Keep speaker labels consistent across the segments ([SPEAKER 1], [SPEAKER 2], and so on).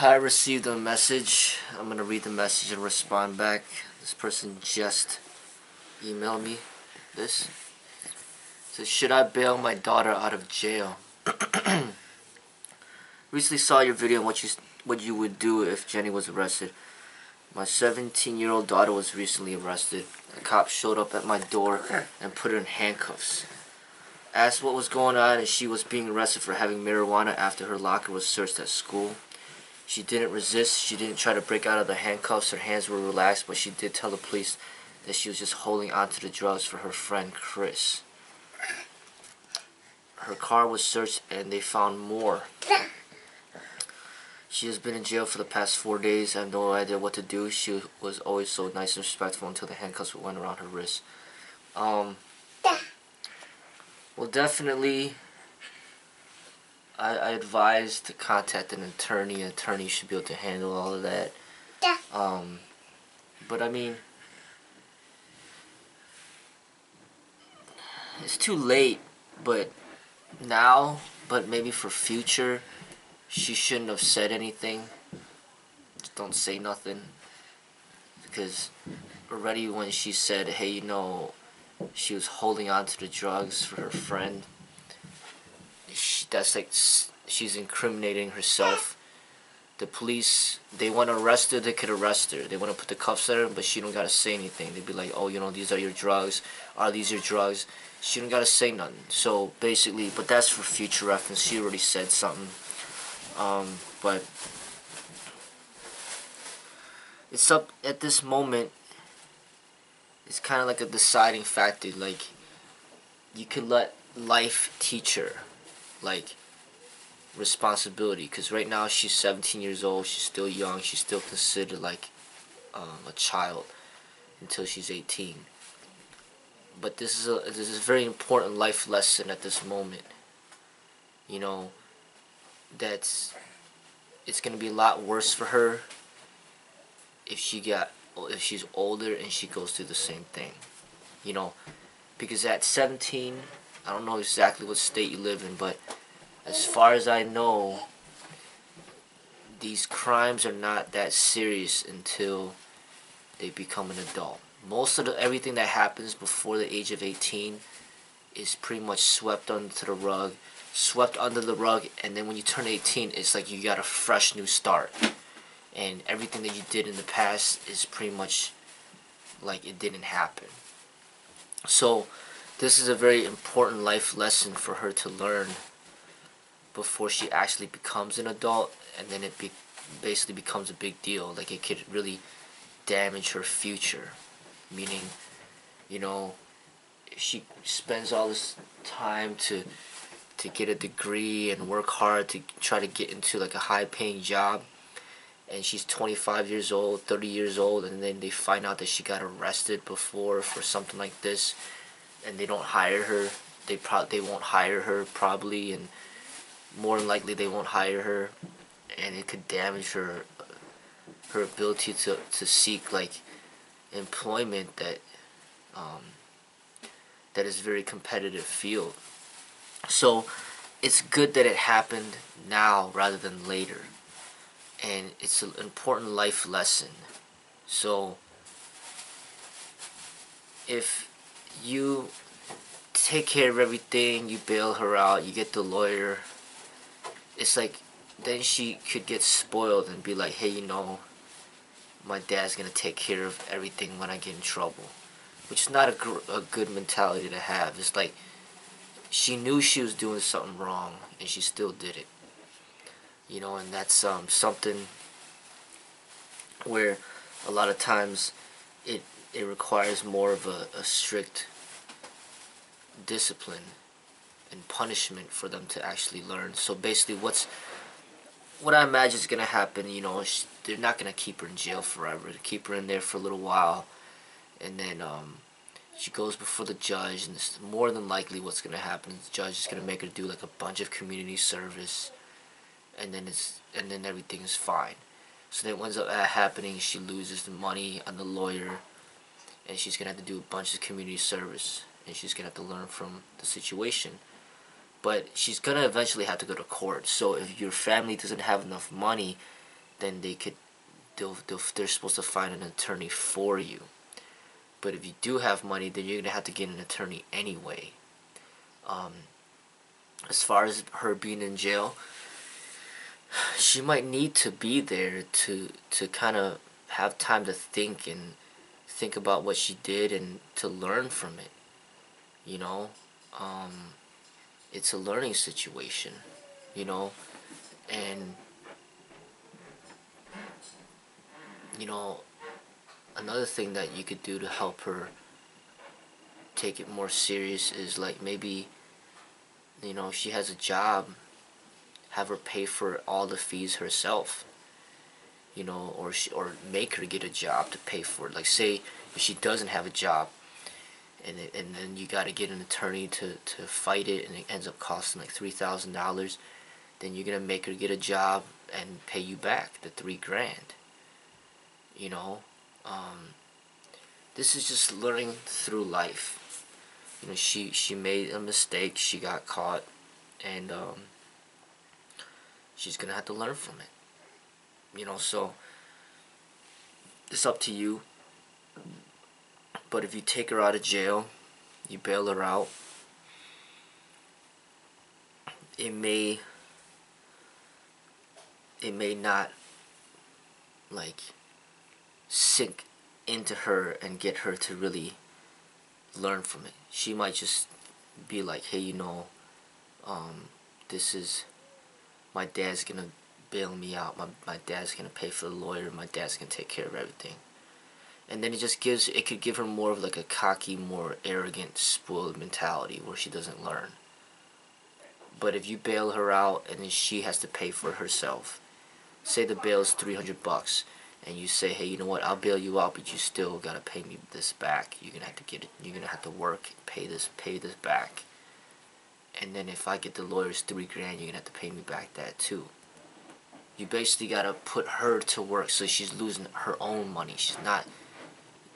[SPEAKER 1] I received a message. I'm gonna read the message and respond back. This person just emailed me this. It says, should I bail my daughter out of jail? Recently saw your video on what you would do if Jenny was arrested. My 17-year-old daughter was recently arrested. A cop showed up at my door and put her in handcuffs. Asked what was going on, and she was being arrested for having marijuana after her locker was searched at school. She didn't resist. She didn't try to break out of the handcuffs. Her hands were relaxed, but she did tell the police that she was just holding onto the drugs for her friend Chris. Her car was searched and they found more. She has been in jail for the past 4 days. I have no idea what to do. She was always so nice and respectful until the handcuffs went around her wrist. Well, definitely, I advise to contact an attorney. An attorney should be able to handle all of that. But I mean, it's too late. But now, but maybe for future, she shouldn't have said anything. Just don't say nothing. Because already when she said, hey, you know, she was holding on to the drugs for her friend, that's like, she's incriminating herself. The police, they want to arrest her, they could arrest her. They want to put the cuffs on her, but she don't got to say anything. They'd be like, oh, you know, these are your drugs. Are these your drugs? She don't got to say nothing. So basically, but that's for future reference. She already said something. But it's up at this moment. It's kind of like a deciding factor. Like, you could let life teach her, like, responsibility. Because right now she's 17 years old. She's still young. She's still considered like a child until she's 18. But this is a very important life lesson at this moment. You know, it's gonna be a lot worse for her if she's older and she goes through the same thing. You know, because at 17, I don't know exactly what state you live in, but as far as I know, these crimes are not that serious until they become an adult. Most of everything that happens before the age of 18 is pretty much swept under the rug, and then when you turn 18, it's like you got a fresh new start. And everything that you did in the past is pretty much like it didn't happen. So this is a very important life lesson for her to learn before she actually becomes an adult, and then it basically becomes a big deal. Like, it could really damage her future. Meaning, you know, if she spends all this time to get a degree and work hard to try to get into like a high-paying job, and she's 25 years old, 30 years old, and then they find out that she got arrested before for something like this, and they don't hire her. They won't hire her probably, and more than likely they won't hire her, and it could damage her ability to seek like employment that is a very competitive field. So it's good that it happened now rather than later, and it's an important life lesson. So if you take care of everything, you bail her out, you get the lawyer, it's like then she could get spoiled and be like, hey, you know, my dad's gonna take care of everything when I get in trouble, which is not a good mentality to have. It's like she knew she was doing something wrong and she still did it, you know. And that's something where a lot of times it requires more of a strict discipline and punishment for them to actually learn. So basically what I imagine is going to happen, you know, they're not going to keep her in jail forever. They keep her in there for a little while, and then she goes before the judge, and it's more than likely what's going to happen is the judge is going to make her do like a bunch of community service, and then everything is fine. So then what ends up happening, she loses the money on the lawyer, and she's going to have to do a bunch of community service, and she's going to have to learn from the situation. But she's going to eventually have to go to court. So if your family doesn't have enough money then they're supposed to find an attorney for you. But if you do have money, then you're gonna have to get an attorney anyway. As far as her being in jail, she might need to be there to kind of have time to think about what she did and to learn from it. You know, it's a learning situation. You know, and you know, another thing that you could do to help her take it more serious is like maybe, you know, she has a job, have her pay for all the fees herself, you know, or make her get a job to pay for it. Like say if she doesn't have a job, and then you got to get an attorney to fight it, and it ends up costing like $3,000, then you're gonna make her get a job and pay you back the $3,000. You know, this is just learning through life. You know, she made a mistake, she got caught, and she's gonna have to learn from it. You know, so it's up to you. But if you take her out of jail, you bail her out, it may not like sink into her and get her to really learn from it. She might just be like, hey, you know, this is, my dad's gonna bail me out, my dad's gonna pay for the lawyer, my dad's gonna take care of everything. And then it could give her more of like a cocky, more arrogant, spoiled mentality where she doesn't learn. But if you bail her out and then she has to pay for it herself, say the bail is $300, and you say, hey, you know what, I'll bail you out, but you still gotta pay me this back. You're gonna have to get it. You're gonna have to work, pay this back. And then if I get the lawyer's $3,000, you're gonna have to pay me back that too. You basically gotta put her to work, so she's losing her own money. She's not,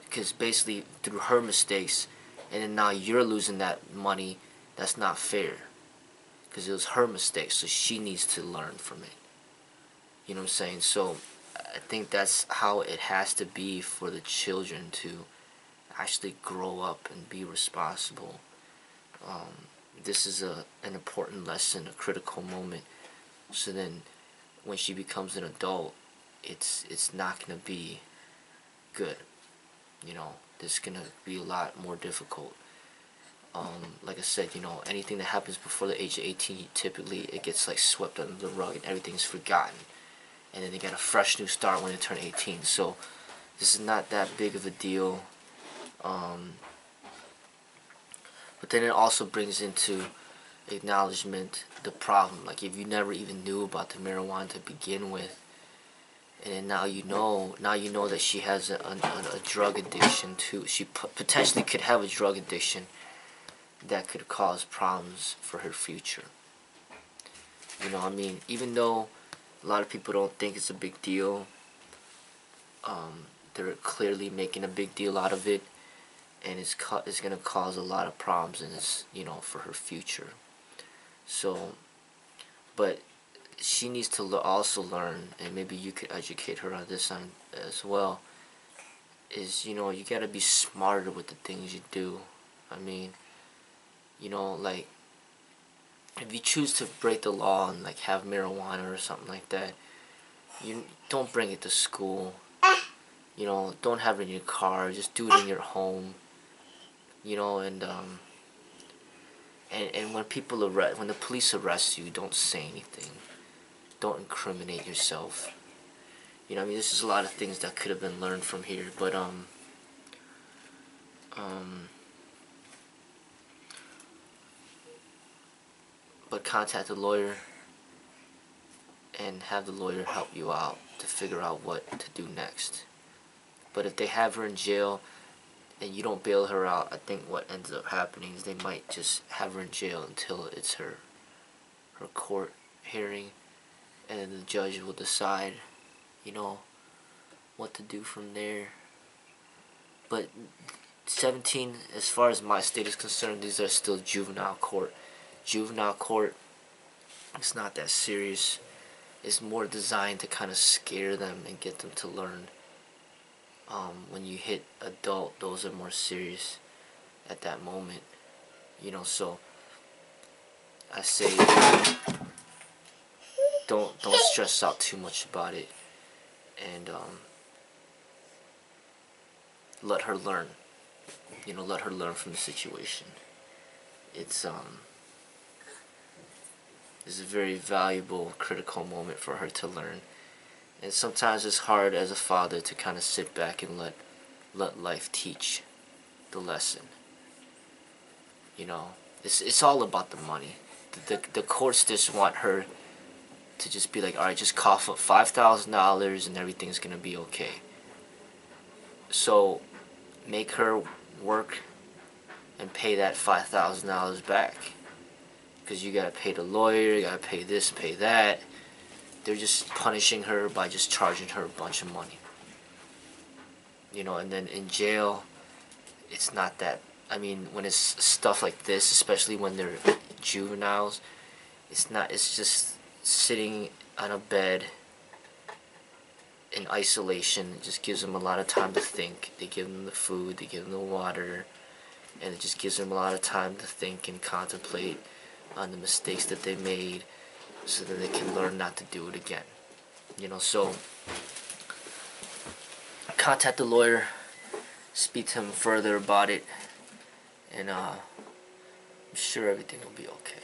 [SPEAKER 1] because basically through her mistakes, and then now you're losing that money. That's not fair, because it was her mistake, so she needs to learn from it. You know what I'm saying? So I think that's how it has to be for the children to actually grow up and be responsible. This is an important lesson, a critical moment. So then when she becomes an adult, it's not going to be good. You know, this is going to be a lot more difficult. Like I said, you know, anything that happens before the age of 18, typically it gets like swept under the rug and everything's forgotten. And then they get a fresh new start when they turn 18. So this is not that big of a deal. But then it also brings into acknowledgement the problem. Like if you never even knew about the marijuana to begin with, and then now you know that she has a drug addiction too. She potentially could have a drug addiction that could cause problems for her future. You know what I mean? Even though a lot of people don't think it's a big deal, they're clearly making a big deal out of it, and it's going to cause a lot of problems, and it's, you know, for her future. So, but she needs to also learn, and maybe you could educate her on this as well, is, you know, you got to be smarter with the things you do. I mean, you know, like, if you choose to break the law and like have marijuana or something like that, you don't bring it to school. You know, don't have it in your car. Just do it in your home. You know, and when the police arrest you, don't say anything. Don't incriminate yourself. You know, I mean, this is a lot of things that could have been learned from here, but contact a lawyer and have the lawyer help you out to figure out what to do next. But if they have her in jail and you don't bail her out, I think what ends up happening is they might just have her in jail until it's her court hearing, and then the judge will decide, you know, what to do from there. But 17, as far as my state is concerned, these are still juvenile court. Juvenile court, it's not that serious. is more designed to kind of scare them and get them to learn. When you hit adult, those are more serious at that moment, you know. So I say don't stress out too much about it, and let her learn. You know, let her learn from the situation. It's a very valuable, critical moment for her to learn. And sometimes it's hard as a father to kind of sit back and let life teach the lesson. You know, it's all about the money. The courts just want her to just be like, all right, just cough up $5,000 and everything's gonna be okay. So make her work and pay that $5,000 back, because you gotta pay the lawyer, you gotta pay this, pay that. They're just punishing her by just charging her a bunch of money. You know, and then in jail, it's not that. I mean, when it's stuff like this, especially when they're juveniles, it's not. It's just sitting on a bed in isolation. It just gives them a lot of time to think. They give them the food, they give them the water, and it just gives them a lot of time to think and contemplate on the mistakes that they made, so that they can learn not to do it again. You know, so contact the lawyer, speak to him further about it, and I'm sure everything will be okay.